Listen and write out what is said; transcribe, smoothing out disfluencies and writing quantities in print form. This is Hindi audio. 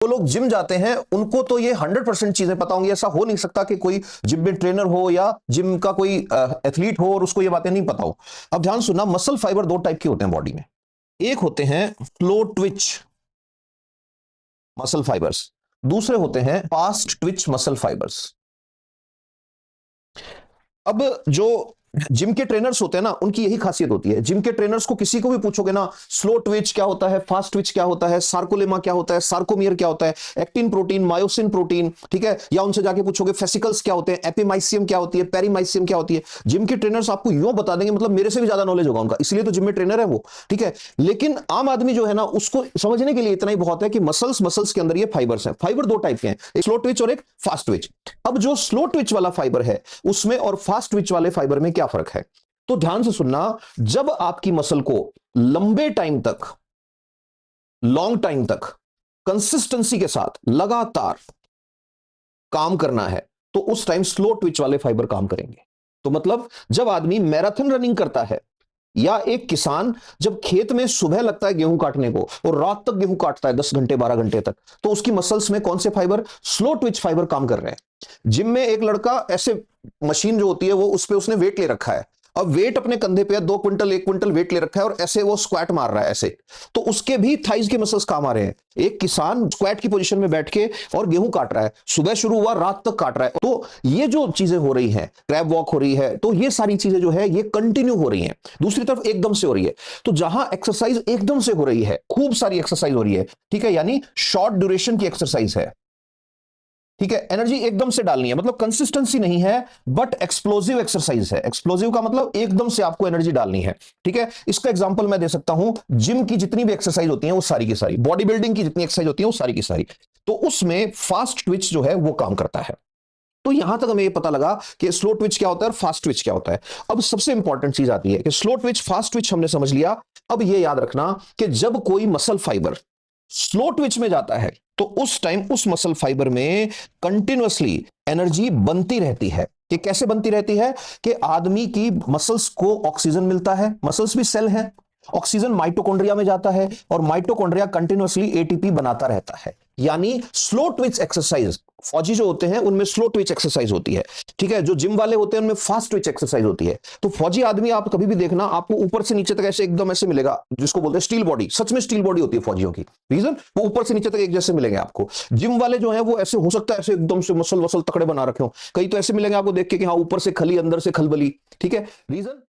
वो लोग जिम जाते हैं उनको तो ये 100% चीजें पता होंगी। ऐसा हो नहीं सकता कि कोई जिम में ट्रेनर हो या जिम का कोई एथलीट हो और उसको ये बातें नहीं पता हो। अब ध्यान सुनना, मसल फाइबर दो टाइप के होते हैं बॉडी में। एक होते हैं स्लो ट्विच मसल फाइबर्स, दूसरे होते हैं फास्ट ट्विच मसल फाइबर्स। अब जो जिम के ट्रेनर्स होते हैं ना, उनकी यही खासियत होती है। जिम के ट्रेनर्स को किसी को भी पूछोगे ना, स्लो ट्विच क्या होता है, फास्ट ट्विच क्या होता है, सार्कोलेमा क्या होता है, सार्कोमियर क्या होता है, एक्टिन प्रोटीन, मायोसिन प्रोटीन, ठीक है, या उनसे जाके पूछोगे फेसिकल्स क्या होते हैं, एपिमाइसियम क्या होती है, पेरीमाइसियम क्या होती है, जिम के ट्रेनर्स आपको यूं बता देंगे, मतलब मेरे से भी ज्यादा नॉलेज होगा उनका, इसलिए तो जिम में ट्रेनर है वो, ठीक है। लेकिन आम आदमी जो है ना, उसको समझने के लिए इतना ही बहुत है कि मसल्स के अंदर ये फाइबर्स हैं। फाइबर दो टाइप के हैं, एक स्लो ट्विच और एक फास्ट ट्विच। अब जो स्लो ट्विच वाला फाइबर है उसमें और फास्ट ट्विच वाले फाइबर में क्या फर्क है, तो ध्यान से सुनना। जब आपकी मसल को लंबे टाइम तक, लॉन्ग टाइम तक कंसिस्टेंसी के साथ लगातार काम करना है, तो उस टाइम स्लो ट्विच वाले फाइबर काम करेंगे। तो मतलब जब आदमी मैराथन रनिंग करता है, या एक किसान जब खेत में सुबह लगता है गेहूं काटने को और रात तक गेहूं काटता है 10 घंटे 12 घंटे तक, तो उसकी मसल्स में कौन से फाइबर, स्लो ट्विच फाइबर काम कर रहे हैं। जिम में एक लड़का ऐसे मशीन जो होती है वो उस पे उसने वेट ले रखा है, अब वेट अपने कंधे पे 2 क्विंटल 1 क्विंटल वेट ले रखा है और ऐसे वो स्क्वाट मार रहा है ऐसे, तो उसके भी थाइज के मसल्स काम आ रहे हैं। एक किसान स्क्वाट की पोजीशन में बैठ के और गेहूं काट रहा है, सुबह शुरू हुआ रात तक काट रहा है, तो ये जो चीजें हो रही हैं, क्रैब वॉक हो रही है, तो ये सारी चीजें जो है ये कंटिन्यू हो रही हैं। दूसरी तरफ एकदम से हो रही है, तो जहां एक्सरसाइज एकदम से हो रही है, खूब सारी एक्सरसाइज हो रही है, ठीक है, यानी शॉर्ट ड्यूरेशन की एक्सरसाइज है, ठीक है, एनर्जी एकदम से डालनी है, मतलब कंसिस्टेंसी नहीं है बट एक्सप्लोसिव एक्सरसाइज है। एक्सप्लोसिव का मतलब एकदम से आपको एनर्जी डालनी है, ठीक है। इसका एग्जांपल मैं दे सकता हूं, जिम की जितनी भी एक्सरसाइज होती हैं वो सारी की सारी, बॉडी बिल्डिंग की जितनी एक्सरसाइज होती है वो सारी की सारी, तो उसमें फास्ट ट्विच जो है वो काम करता है। तो यहां तक हमें ये पता लगा कि स्लो ट्विच क्या होता है और फास्ट ट्विच क्या होता है। अब सबसे इंपॉर्टेंट चीज आती है कि स्लो ट्विच फास्ट ट्विच हमने समझ लिया। अब ये याद रखना कि जब कोई मसल फाइबर स्लो ट्विच में जाता है तो उस टाइम उस मसल फाइबर में कंटिन्यूअसली एनर्जी बनती रहती है। कि कैसे बनती रहती है, कि आदमी की मसल्स को ऑक्सीजन मिलता है, मसल्स भी सेल हैं, ऑक्सीजन माइटोकॉन्ड्रिया में जाता है और माइटोकॉन्ड्रिया कंटिन्यूअसली एटीपी बनाता रहता है। यानी स्लो ट्विच एक्सरसाइज, फौजी जो होते हैं उनमें स्लो ट्विच एक्सरसाइज होती है, ठीक है, जो जिम वाले होते हैं उनमें फास्ट ट्विच एक्सरसाइज होती है। तो फौजी आदमी आप कभी भी देखना, आपको ऊपर से नीचे तक ऐसे एकदम ऐसे मिलेगा, जिसको बोलते हैं स्टील बॉडी, सच में स्टील बॉडी होती है फौजियों की, रीजन वो ऊपर से नीचे तक एक जैसे मिलेंगे आपको। जिम वाले जो है वो ऐसे हो सकता है ऐसे एकदम से मसल वसल तकड़े बना रखे हो, कई तो ऐसे मिलेंगे आपको देख के कि हाँ ऊपर से खली अंदर से खलबली, ठीक है, रीजन